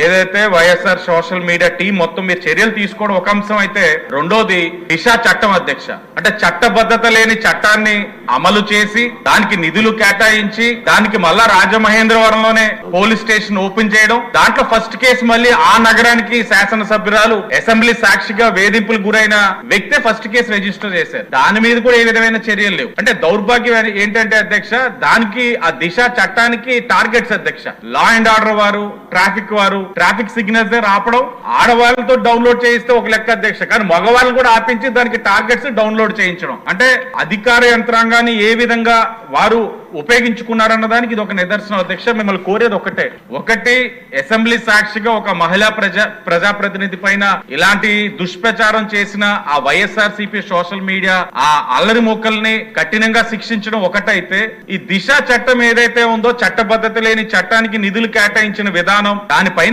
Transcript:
ఏదైతే YSR social media team మొత్తం మీరు చర్యలు తీసుకోవడం ఒక అంశం అయితే, రెండోది దిశ చట్టం అధ్యక్ష. అంటే చట్టబద్ధత లేని చట్టాన్ని అమలు చేసి దానికి నిధులు కేటాయించి దానికి మళ్ళా రాజమహేంద్రవరంలోనే పోలీస్ స్టేషన్ ఓపెన్ చేయడం, దాంట్లో ఫస్ట్ కేసు మళ్ళీ ఆ నగరానికి శాసనసభ్యురాలు అసెంబ్లీ సాక్షిగా వేధింపులకు గురైన వ్యక్తే ఫస్ట్ కేసు రిజిస్టర్ చేశారు. దాని మీద కూడా ఏ విధమైన చర్యలు లేవు. అంటే దౌర్భాగ్యం ఏంటంటే అధ్యక్ష, దానికి ఆ దిశ చట్టానికి టార్గెట్స్ అధ్యక్ష. లా అండ్ ఆర్డర్ వారు, ట్రాఫిక్ సిగ్నల్స్ ఆపడం, ఆడవాళ్ళతో డౌన్లోడ్ చేయిస్తే ఒక లెక్క అధ్యక్ష, కానీ మగవాళ్ళని కూడా ఆపించి దానికి టార్గెట్స్ డౌన్లోడ్ చేయించడం. అంటే అధికార యంత్రాంగాన్ని ఏ విధంగా వారు ఉపయోగించుకున్నారన్న దానికి ఇది ఒక నిదర్శనం అధ్యక్ష. మిమ్మల్ని కోరేది ఒకటి అసెంబ్లీ సాక్షిగా ఒక మహిళా ప్రజాప్రతినిధి పైన ఇలాంటి దుష్ప్రచారం చేసిన ఆ వైఎస్ఆర్సీపీ సోషల్ మీడియా ఆ అల్లరి మొక్కల్ని కఠినంగా శిక్షించడం ఒకటైతే, ఈ దిశ చట్టం ఏదైతే ఉందో చట్టబద్ధత లేని చట్టానికి నిధులు కేటాయించిన విధానం, దానిపైన